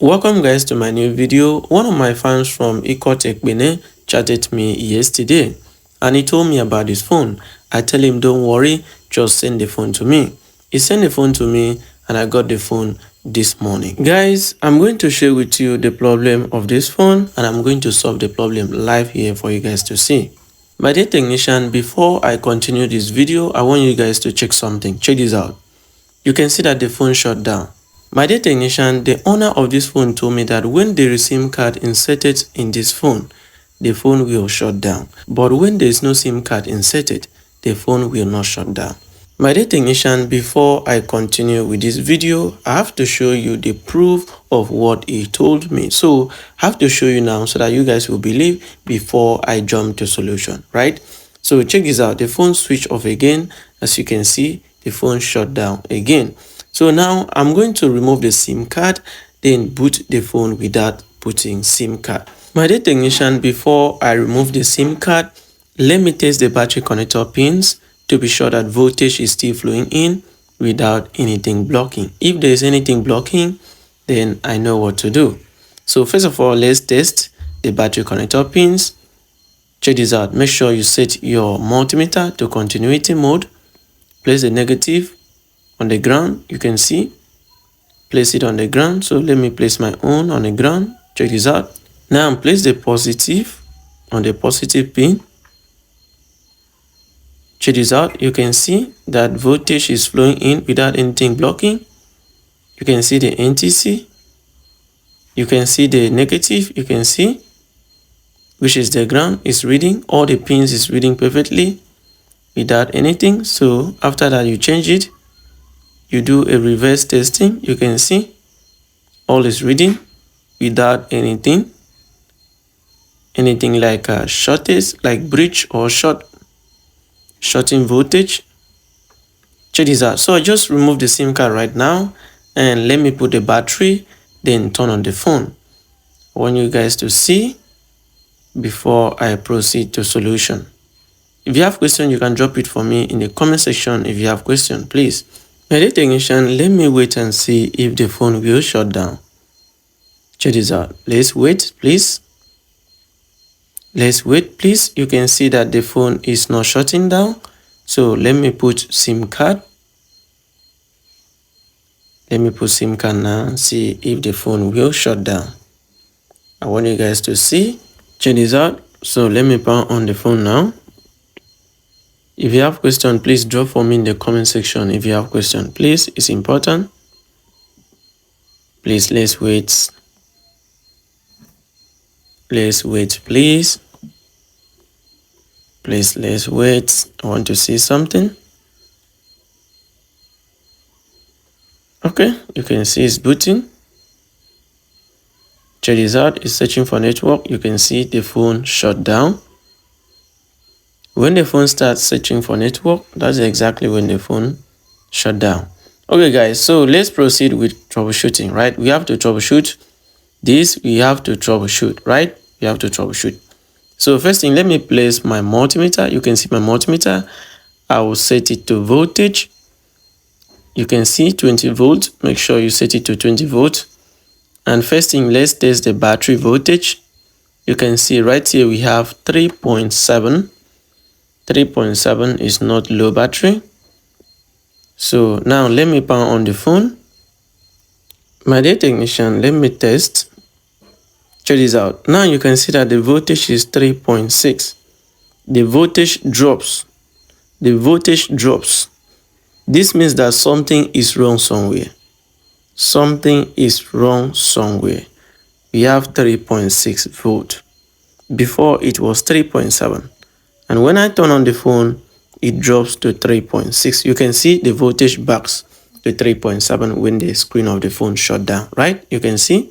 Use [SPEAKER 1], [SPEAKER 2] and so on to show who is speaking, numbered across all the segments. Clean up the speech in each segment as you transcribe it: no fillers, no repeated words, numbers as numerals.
[SPEAKER 1] Welcome guys to my new video. One of my fans from Bene chatted me yesterday and he told me about his phone. I tell him don't worry, just send the phone to me. He sent the phone to me and I got the phone this morning. Guys, I'm going to share with you the problem of this phone and I'm going to solve the problem live here for you guys to see. My dear technician, before I continue this video, I want you guys to check something. Check this out. You can see that the phone shut down. My dear technician, the owner of this phone told me that when there is SIM card inserted in this phone, the phone will shut down. But when there is no SIM card inserted, the phone will not shut down. My dear technician, before I continue with this video, I have to show you the proof of what he told me. So I have to show you now so that you guys will believe before I jump to solution, right? So check this out. The phone switched off again. As you can see, the phone shut down again. So now I'm going to remove the SIM card, then boot the phone without putting SIM card. My dear technician, before I remove the SIM card, let me test the battery connector pins to be sure that voltage is still flowing in without anything blocking. If there is anything blocking, then I know what to do. So first of all, let's test the battery connector pins. Check this out. Make sure you set your multimeter to continuity mode. Place the negative on the ground. You can see, place it on the ground. So let me place my own on the ground. Check this out. Now place the positive on the positive pin. Check this out. You can see that voltage is flowing in without anything blocking. You can see the NTC. You can see the negative. You can see, which is the ground, is reading. All the pins is reading perfectly without anything. So after that, you change it. You do a reverse testing. You can see all is reading without anything like a shortage, like bridge or shorting voltage. Check this out. So I just remove the SIM card right now and let me put the battery, then turn on the phone. I want you guys to see before I proceed to solution. If you have question, you can drop it for me in the comment section. If you have question, please. My dear technician, let me wait and see if the phone will shut down. Check this out. Let's wait, please. Let's wait, please. You can see that the phone is not shutting down. So let me put SIM card. Let me put SIM card now and see if the phone will shut down. I want you guys to see. Check this out. So let me power on the phone now. If you have question, please drop for me in the comment section. If you have question, please, it's important. Please, let's wait. Let's wait, please. Please, let's wait. I want to see something. Okay, you can see it's booting. Check this out. It's searching for network. You can see the phone shut down. When the phone starts searching for network, that's exactly when the phone shut down. Okay, guys, so let's proceed with troubleshooting, right? We have to troubleshoot this. We have to troubleshoot, right? We have to troubleshoot. So first thing, let me place my multimeter. You can see my multimeter. I will set it to voltage. You can see 20 volts. Make sure you set it to 20 volts. And first thing, let's test the battery voltage. You can see right here we have 3.7. 3.7 is not low battery. So now let me power on the phone. My dear technician, let me test. Check this out. Now you can see that the voltage is 3.6. The voltage drops. The voltage drops. This means that something is wrong somewhere. Something is wrong somewhere. We have 3.6 volt. Before it was 3.7. And when I turn on the phone, it drops to 3.6. You can see the voltage backs to 3.7 when the screen of the phone shut down, right? You can see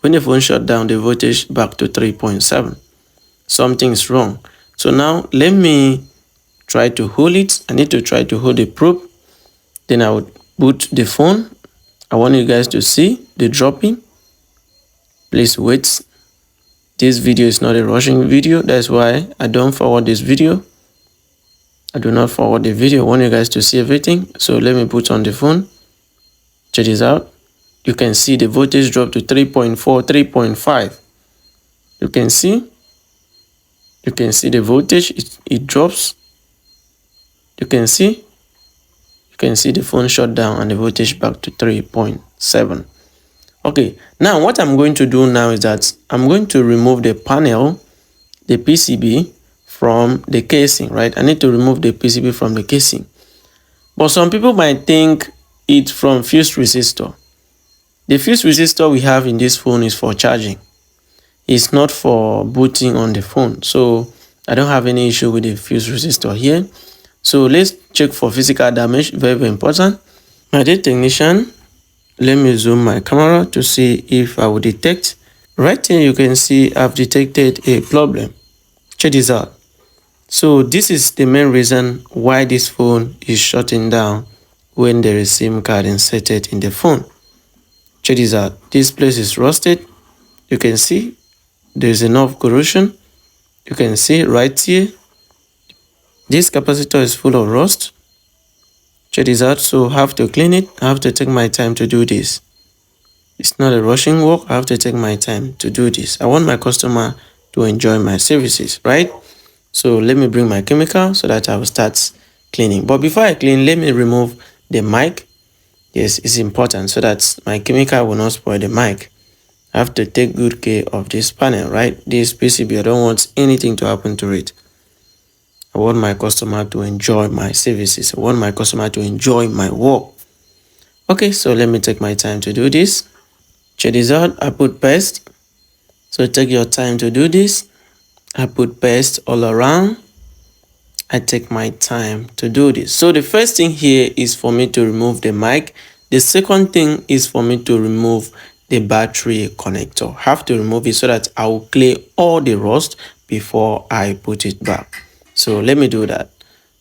[SPEAKER 1] when the phone shut down, the voltage back to 3.7. Something is wrong. So now let me try to hold it. I need to try to hold the probe. Then I would boot the phone. I want you guys to see the dropping. Please wait. This video is not a rushing video. That's why I don't forward this video. I do not forward the video. I want you guys to see everything. So let me put on the phone. Check this out. you can see the voltage drop to 3.4, 3.5. You can see the voltage, it drops. You can see the phone shut down and the voltage back to 3.7. Okay, now what I'm going to do now is that I'm going to remove the panel, the PCB from the casing, right? I need to remove the PCB from the casing. But some people might think it's from fuse resistor. The fuse resistor we have in this phone is for charging. It's not for booting on the phone. So I don't have any issue with the fuse resistor here. So let's check for physical damage, very, very important. My dear technician, let me zoom my camera to see if I will detect. Right here you can see I've detected a problem. Check this out. So this is the main reason why this phone is shutting down when there is SIM card inserted in the phone. Check this out. This place is rusted. You can see there's enough corrosion. You can see right here, this capacitor is full of rust. Check this out. So I have to clean it. I have to take my time to do this. It's not a rushing work. I have to take my time to do this. I want my customer to enjoy my services, right? So let me bring my chemical so that I will start cleaning. But before I clean, let me remove the mic. Yes, it's important so that my chemical will not spoil the mic. I have to take good care of this panel, right? This PCB, I don't want anything to happen to it. I want my customer to enjoy my services. I want my customer to enjoy my work. Okay, so let me take my time to do this. Check this out. I put paste. So take your time to do this. I put paste all around. I take my time to do this. So the first thing here is for me to remove the mic. The second thing is for me to remove the battery connector. I have to remove it so that I will clear all the rust before I put it back. So let me do that.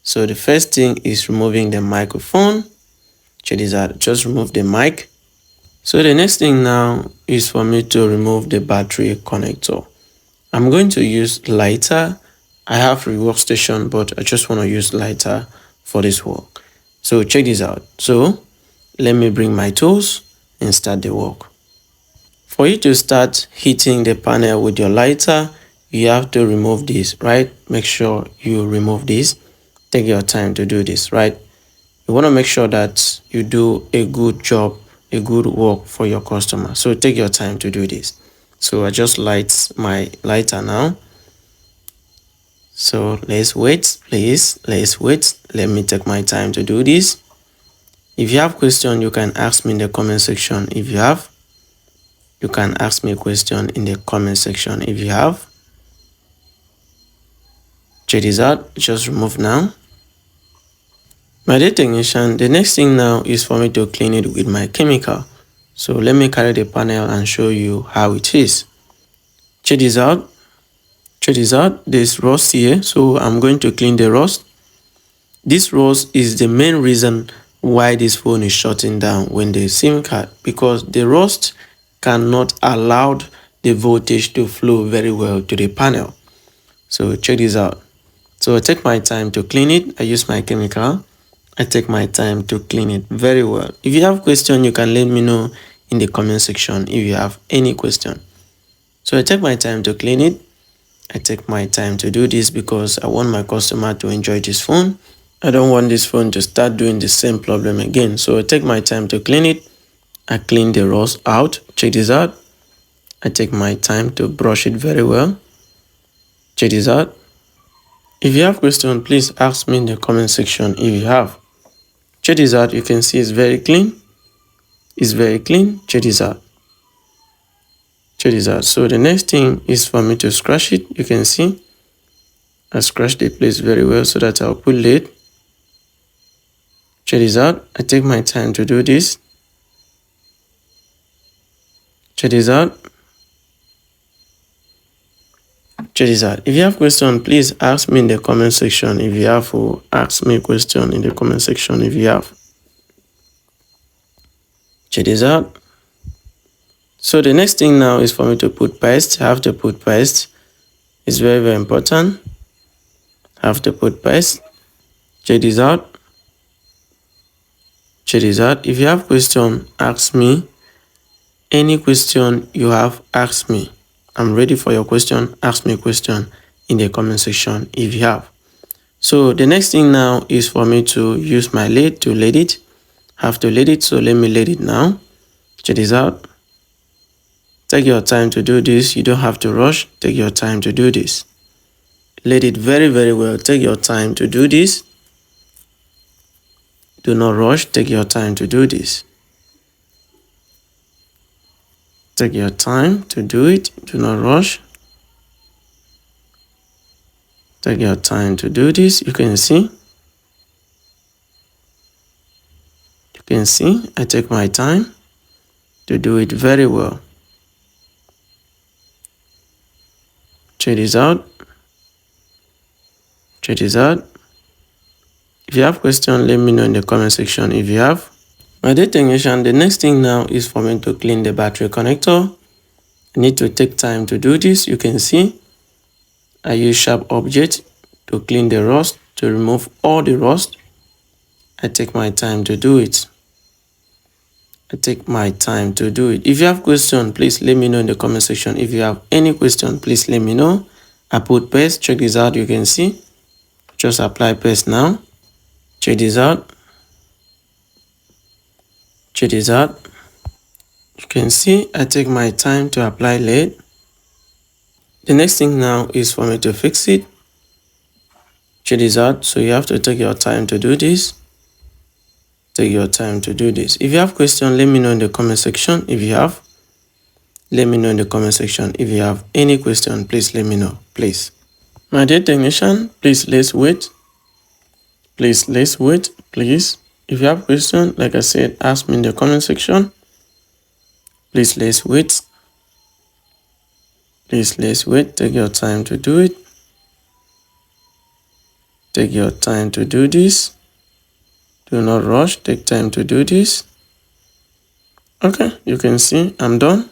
[SPEAKER 1] So the first thing is removing the microphone. Check this out. Just remove the mic. So the next thing now is for me to remove the battery connector. I'm going to use lighter. I have workstation, but I just want to use lighter for this work. So check this out. So let me bring my tools and start the work. For you to start heating the panel with your lighter, you have to remove this, right? Make sure you remove this. Take your time to do this, right? You want to make sure that you do a good job, a good work for your customer. So take your time to do this. So I just light my lighter now. So let's wait, please. Let's wait. Let me take my time to do this. If you have question, you can ask me in the comment section. If you have, you can ask me a question in the comment section. If you have, check this out. Just remove now. My dear technician, the next thing now is for me to clean it with my chemical. So let me carry the panel and show you how it is. Check this out. Check this out. There's rust here, so I'm going to clean the rust. This rust is the main reason why this phone is shutting down when there's SIM card, because the rust cannot allow the voltage to flow very well to the panel. So check this out. So I take my time to clean it. I use my chemical. I take my time to clean it very well. If you have question, you can let me know in the comment section if you have any question. So I take my time to clean it. I take my time to do this because I want my customer to enjoy this phone. I don't want this phone to start doing the same problem again. So I take my time to clean it. I clean the rust out. Check this out. I take my time to brush it very well. Check this out. If you have question, please ask me in the comment section if you have. Check this out. You can see it's very clean. It's very clean. Check this out. Check this out. So the next thing is for me to scratch it. You can see I scratched the place very well so that I'll put lid. Check this out. I take my time to do this. Check this out. Check this out. If you have question, please ask me in the comment section. If you have, or ask me a question in the comment section if you have. Check this out. So the next thing now is for me to put paste. I have to put paste. It's very, very important. I have to put paste. Check this out. Check this out. If you have question, ask me any question you have, ask me. I'm ready for your question. Ask me a question in the comment section if you have. So the next thing now is for me to use my lathe to lathe it. I have to lathe it, so let me lathe it now. Check this out. Take your time to do this. You don't have to rush. Take your time to do this. Lathe it very, very well. Take your time to do this. Do not rush. Take your time to do this. Take your time to do it. Do not rush. Take your time to do this. You can see. You can see I take my time to do it very well. Check this out. Check this out. If you have questions, let me know in the comment section if you have. My dear technician, the next thing now is for me to clean the battery connector. I need to take time to do this. You can see I use sharp object to clean the rust, to remove all the rust. I take my time to do it. I take my time to do it. If you have questions, please let me know in the comment section. If you have any question, please let me know. I put paste. Check this out. You can see. Just apply paste now. Check this out. Check this out. You can see I take my time to apply lead. The next thing now is for me to fix it. Check this out. So you have to take your time to do this. Take your time to do this. If you have questions, let me know in the comment section. If you have, let me know in the comment section. If you have any question, please let me know, please. My dear technician, please let's wait. Please let's wait, please. If you have questions, like I said, ask me in the comment section. Please let's wait. Please let's wait. Take your time to do it. Take your time to do this. Do not rush. Take time to do this. Okay, you can see I'm done.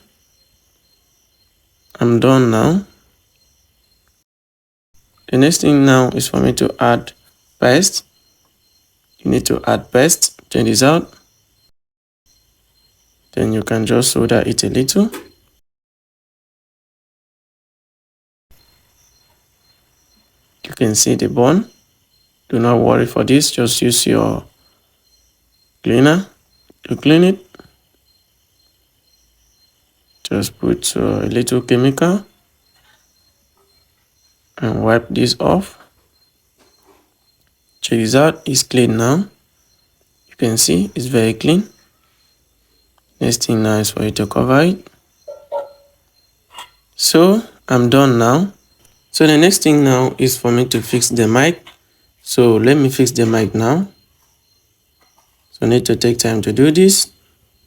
[SPEAKER 1] I'm done now. The next thing now is for me to add paste. You need to add paste. Check this out. Then you can just solder it a little. You can see the bond. Do not worry for this. Just use your cleaner to clean it. Just put a little chemical and wipe this off. Check this out. It's clean now. You can see it's very clean. Next thing now is for you to cover it. So I'm done now. So the next thing now is for me to fix the mic. So let me fix the mic now. So I need to take time to do this.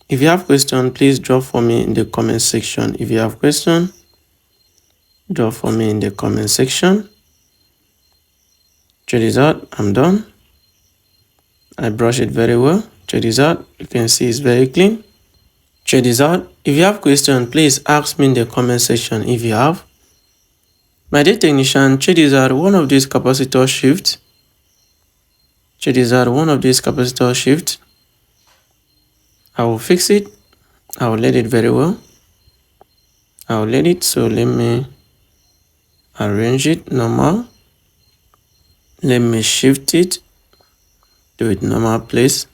[SPEAKER 1] If you have questions, please drop for me in the comment section. If you have questions, drop for me in the comment section. Check this out. I'm done. I brush it very well. Check this out. You can see it's very clean. Check this out. If you have questions, please ask me in the comment section if you have. My dear technician, check this out. One of these capacitor shifts. Check this out. One of these capacitor shifts. I will fix it. I will let it very well. I will let it. So let me arrange it normal. Let me shift it. Do it normal place.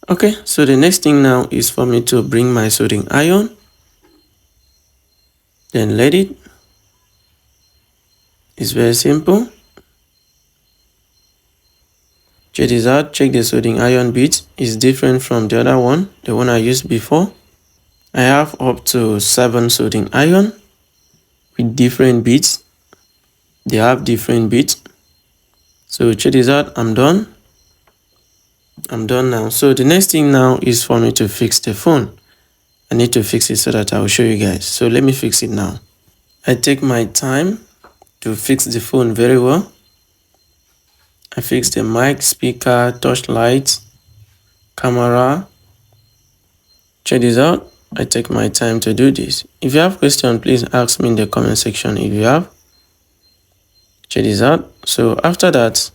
[SPEAKER 1] Okay, so the next thing now is for me to bring my soldering iron. Then let it. It's very simple. Check this out. Check the soldering iron bit. It's different from the other one, the one I used before. I have up to 7 soldering iron with different bits. They have different bits. So check this out. I'm done. I'm done now. So the next thing now is for me to fix the phone. I need to fix it so that I will show you guys. So let me fix it now. I take my time to fix the phone very well. I fix the mic, speaker, touch light, camera. Check this out. I take my time to do this. If you have questions, please ask me in the comment section if you have. Check this out. So after that,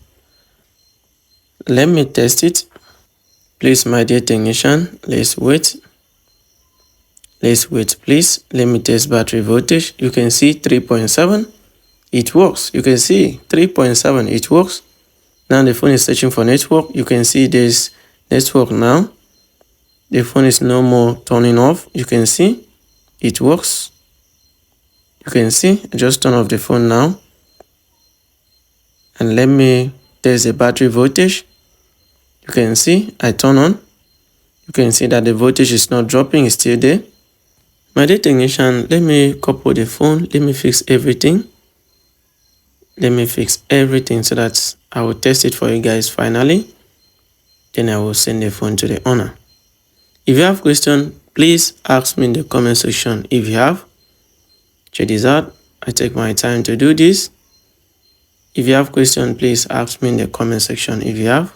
[SPEAKER 1] let me test it. Please, my dear technician, let's wait. Let's wait, please. Let me test battery voltage. You can see 3.7. It works. You can see 3.7. It works. Now the phone is searching for network. You can see there's network now. The phone is no more turning off. You can see it works. You can see I just turn off the phone now. And let me test the battery voltage. You can see I turn on. You can see that the voltage is not dropping. It's still there. My dear technician, let me couple the phone. Let me fix everything. Let me fix everything so that I will test it for you guys finally. Then I will send the phone to the owner. If you have questions, please ask me in the comment section. If you have, check this out. I take my time to do this. If you have questions, please ask me in the comment section if you have.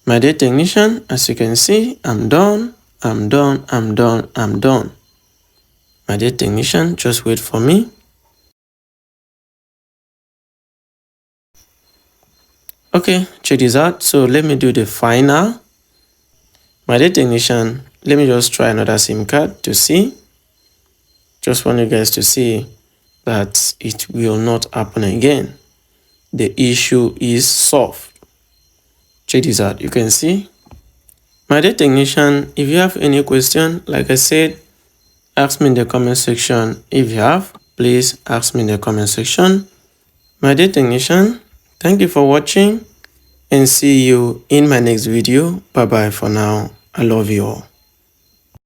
[SPEAKER 1] My dear technician, as you can see, I'm done. I'm done. My dear technician, just wait for me. Okay, check this out. So let me do the final. My dear technician, let me just try another SIM card to see. Just want you guys to see that it will not happen again. The issue is solved. Check this out. You can see. My dear technician, if you have any question, like I said, ask me in the comment section. If you have, please ask me in the comment section. My dear technician, thank you for watching and see you in my next video. Bye bye for now. I love you all.